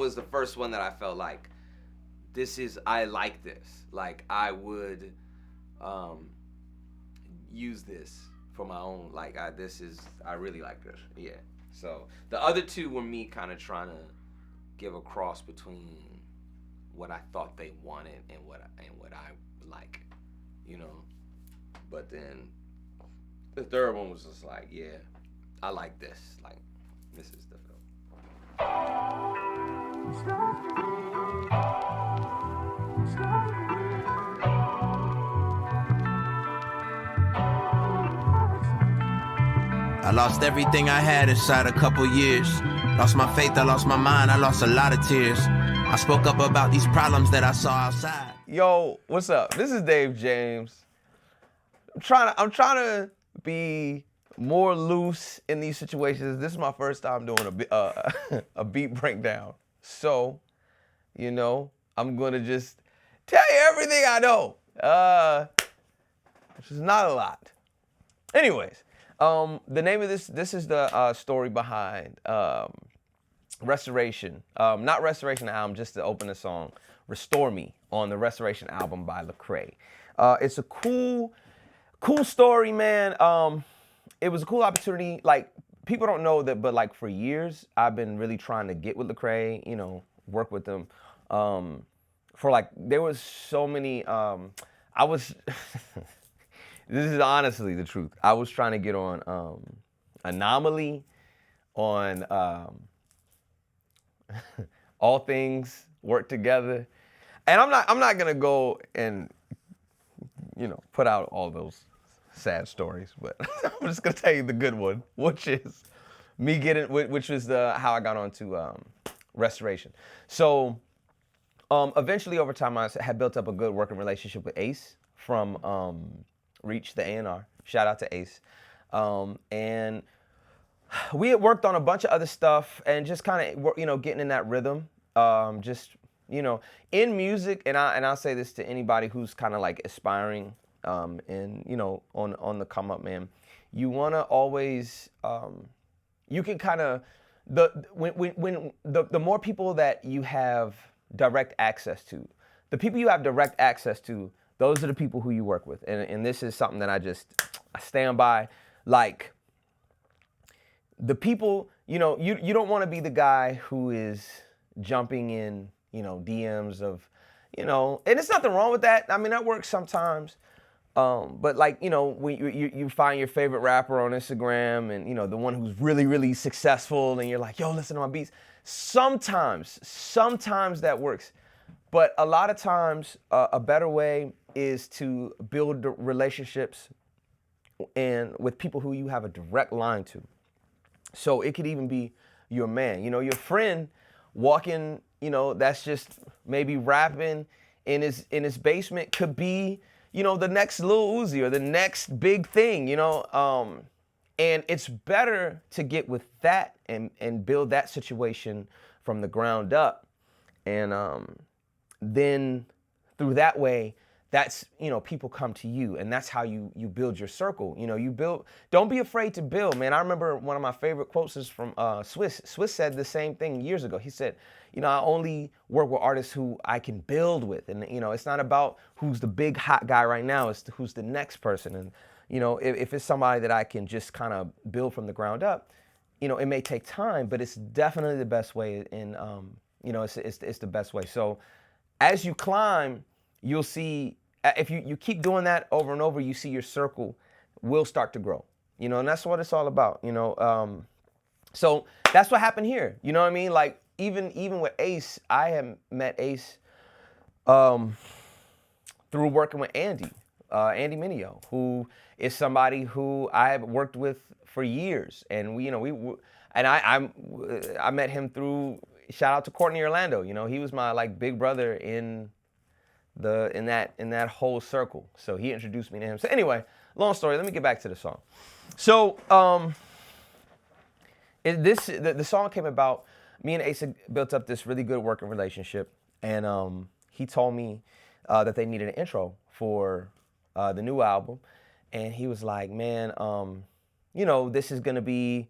was the first one that I felt like I like this. Like I would um, use this for my own. Like I really like this. Yeah. So the other two were me kind of trying to give a cross between what I thought they wanted and what I like, you know. But then the third one was just like, yeah, I like this. Like this is the I lost everything I had inside a couple years. Lost my faith, I lost my mind, I lost a lot of tears. I spoke up about these problems that I saw outside. Yo, what's up? This is Dave James. I'm trying to be more loose in these situations. This is my first time doing a beat breakdown. So, you know, I'm gonna just tell you everything I know, which is not a lot. Anyways, the name of this is the story behind Restoration. Not Restoration album, just to open the song, Restore Me on the Restoration album by Lecrae. It's a cool story, man. It was a cool opportunity. Like, people don't know that, but like for years, I've been really trying to get with Lecrae, you know, work with them. For like, there was so many, I was, this is honestly the truth. I was trying to get on Anomaly, on All Things Work Together. And I'm not gonna go and, you know, put out all those sad stories, but I'm just gonna tell you the good one, which is me getting, which is how I got onto Restoration. So eventually over time I had built up a good working relationship with Ace from Reach the A&R. Shout out to Ace. And we had worked on a bunch of other stuff and just kind of, you know, getting in that rhythm. Just, you know, in music, and I'll say this to anybody who's kind of like aspiring and, you know, on the come up, man. You want to always, you can kind of, when the more people that you have direct access to, the people you have direct access to, those are the people who you work with. And this is something that I stand by. Like, the people, you know, you don't want to be the guy who is jumping in, you know, DMs of, you know, and there's nothing wrong with that. I mean, that works sometimes. But like, you know, when you find your favorite rapper on Instagram and, you know, the one who's really, really successful and you're like, yo, listen to my beats. Sometimes that works. But a lot of times, a better way is to build relationships and with people who you have a direct line to. So it could even be your man, you know, your friend walking, you know, that's just maybe rapping in his basement could be, you know, the next Lil Uzi or the next big thing, you know. And it's better to get with that and build that situation from the ground up. And then through that way, that's, you know, people come to you, and that's how you build your circle. You know, don't be afraid to build, man. I remember one of my favorite quotes is from Swiss. Swiss said the same thing years ago. He said, you know, I only work with artists who I can build with. And, you know, it's not about who's the big hot guy right now, it's who's the next person. And, you know, if it's somebody that I can just kind of build from the ground up, you know, it may take time, but it's definitely the best way. And, you know, it's the best way. So as you climb, you'll see, if you keep doing that over and over, you see your circle will start to grow, you know, and that's what it's all about, you know. So that's what happened here, you know what I mean? Like, even with Ace, I have met Ace through working with Andy Mineo, who is somebody who I have worked with for years, and I met him through, shout out to Courtney Orlando, you know, he was my like big brother in that whole circle. So he introduced me to him. So anyway, long story, let me get back to the song. So the song came about, me and Ace built up this really good working relationship, and he told me that they needed an intro for the new album, and he was like, man, you know, this is gonna be,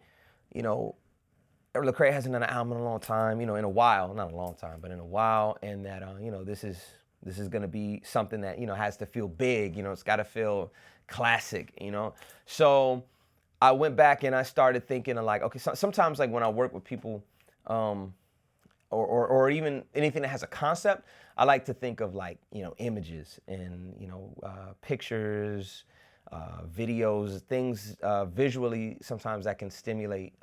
you know, Lecrae hasn't done an album in a long time, in a while, not a long time, but in a while, and that this is gonna be something that has to feel big, it's got to feel classic, So I went back and I started thinking of like, okay, sometimes like when I work with people, or even anything that has a concept, I like to think of like images and pictures. Videos, things visually sometimes that can stimulate,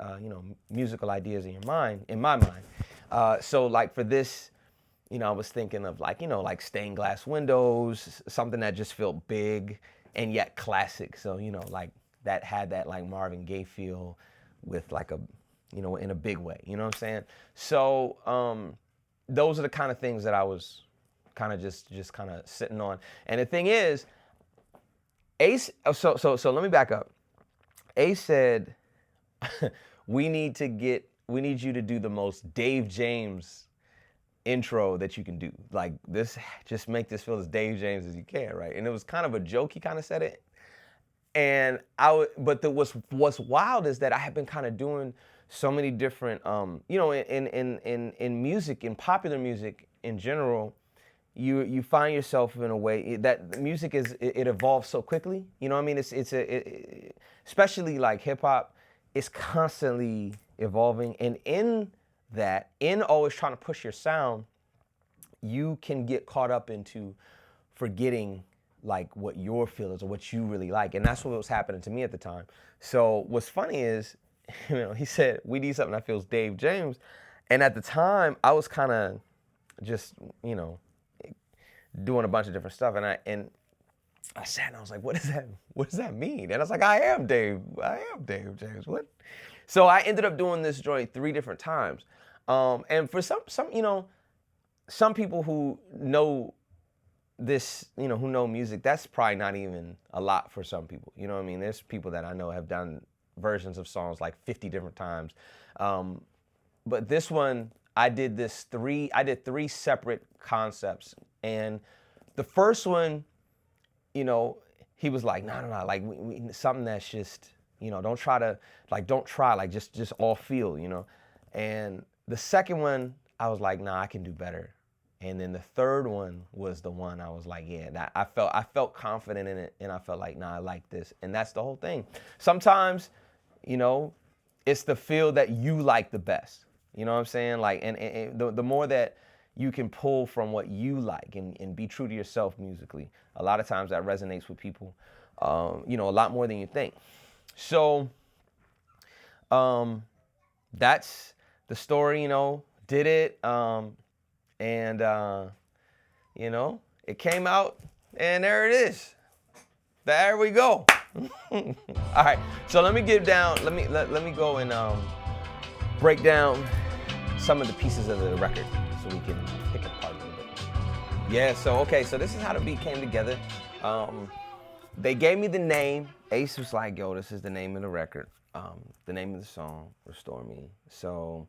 musical ideas in my mind. So like for this, I was thinking of like, like stained glass windows, something that just felt big and yet classic. So, like that had that like Marvin Gaye feel with like a, in a big way, you know what I'm saying? So those are the kind of things that I was kind of just kind of sitting on. And the thing is, Ace, so let me back up. Ace said, we need you to do the most Dave James intro that you can do. Like this, just make this feel as Dave James as you can, right? And it was kind of a joke, he kind of said it. And what's wild is that I have been kind of doing so many different, in music, in popular music in general, you find yourself in a way that music it evolves so quickly. You know what I mean? It's especially like hip hop, it's constantly evolving. And in always trying to push your sound, you can get caught up into forgetting like what your feel is or what you really like. And that's what was happening to me at the time. So what's funny is, he said, we need something that feels Dave James. And at the time I was kind of just, doing a bunch of different stuff, and I sat and I was like, what does that mean? And I was like, I am Dave James. What? So I ended up doing this joint 3 different times. And for some people who know this, who know music, that's probably not even a lot for some people. You know what I mean? There's people that I know have done versions of songs like 50 different times. But this one, I did 3 separate concepts. And the first one, he was like, no, like we something that's just, don't try, like just all feel, And the second one, I was like, nah, I can do better. And then the third one was the one I was like, yeah, I felt confident in it, and I felt like, nah, I like this. And that's the whole thing. Sometimes, it's the feel that you like the best. You know what I'm saying? Like, and the more that you can pull from what you like and be true to yourself musically, a lot of times that resonates with people, a lot more than you think. So that's the story, did it. And it came out, and there it is. There we go. All right, so let me let me go and break down some of the pieces of the record so we can pick it apart a little bit. Yeah, so this is how the beat came together. They gave me the name. Ace was like, yo, this is the name of the record, the name of the song, Restore Me. So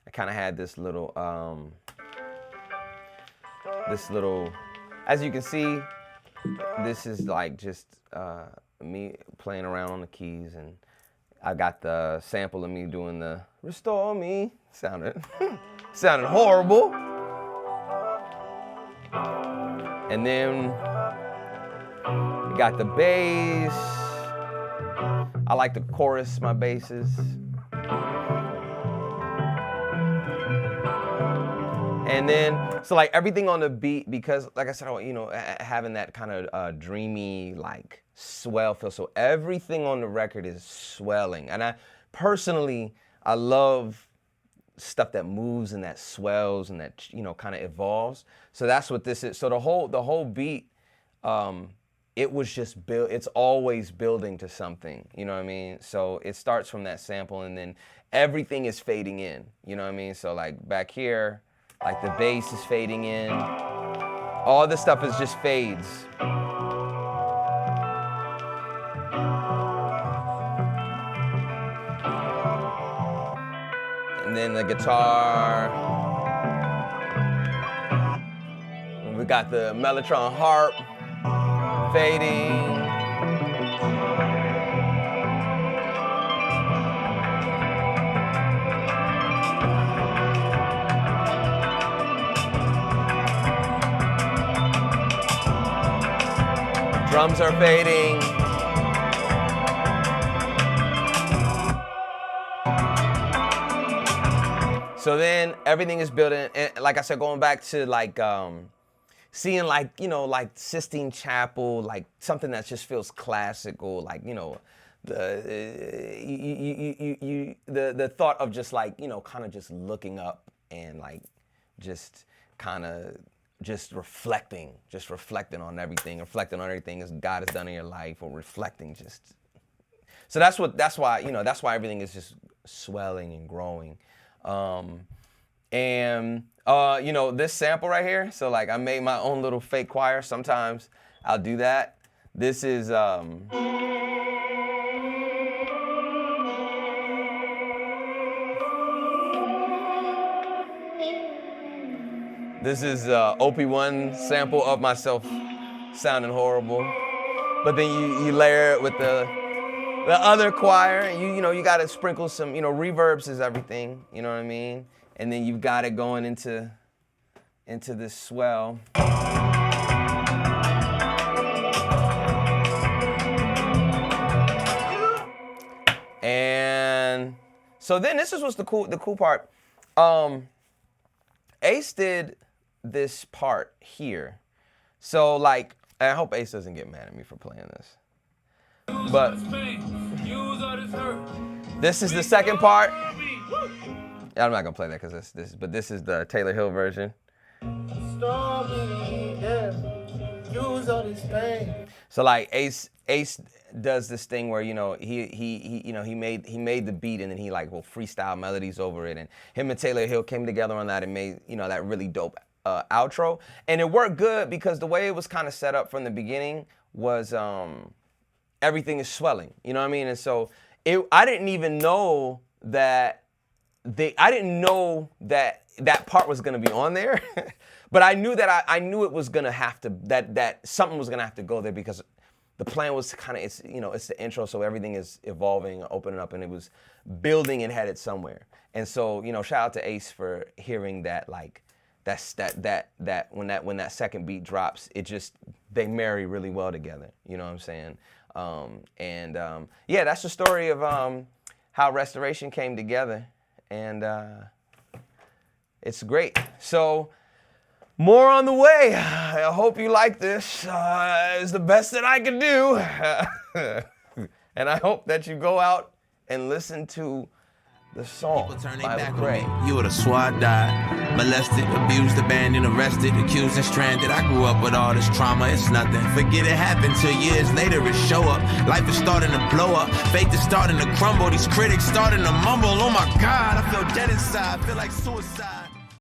I kind of had this little, as you can see, this is like just me playing around on the keys, and I got the sample of me doing the Restore Me. Sounded horrible. And then we got the bass. I like to chorus my basses. And then, so like everything on the beat, because like I said, having that kind of dreamy, like swell feel. So everything on the record is swelling. And I love stuff that moves and that swells and that, kind of evolves. So that's what this is. So the whole beat, it was just it's always building to something, you know what I mean? So it starts from that sample, and then everything is fading in, you know what I mean? So like back here, like the bass is fading in. All this stuff is just fades. And then the guitar. And we got the Mellotron harp fading. Drums are fading. So then everything is building, and like I said, going back to like seeing like, you know, like Sistine Chapel, like something that just feels classical, like, you know, the thought of just like, you know, kind of just looking up and like just kind of just reflecting on everything as God has done in your life, or reflecting just. So that's why, you know, that's why everything is just swelling and growing. You know, this sample right here, so like I made my own little fake choir. Sometimes I'll do that. This is OP1 sample of myself sounding horrible, but then you layer it with the other choir, and you know, you gotta sprinkle some, you know, reverbs is everything, you know what I mean? And then you've got it going into this swell. And so then this is what's the cool part. Ace did this part here. So like, I hope Ace doesn't get mad at me for playing this. But this is the second part. I'm not gonna play that because this is the Taylor Hill version. So like Ace does this thing where, you know, he made the beat, and then he like will freestyle melodies over it, and him and Taylor Hill came together on that and made, you know, that really dope outro, and it worked good because the way it was kind of set up from the beginning was everything is swelling, you know what I mean? And so I didn't even know that that part was gonna be on there, but I knew that I knew it was gonna have to, that something was gonna have to go there, because the plan was to kind of, it's, you know, it's the intro, so everything is evolving, opening up, and it was building and headed somewhere. And so, you know, shout out to Ace for hearing that, like, that when that second beat drops, it just, they marry really well together. You know what I'm saying? Yeah, that's the story of how Restoration came together, and it's great. So more on the way. I hope you like this. It's the best that I can do. And I hope that you go out and listen to the song by Lecrae. You would have swore I died. Molested, abused, abandoned, arrested, accused, and stranded. I grew up with all this trauma, it's nothing. Forget it happened till years later it show up. Life is starting to blow up. Faith is starting to crumble. These critics starting to mumble. Oh my God, I feel dead inside. I feel like suicide.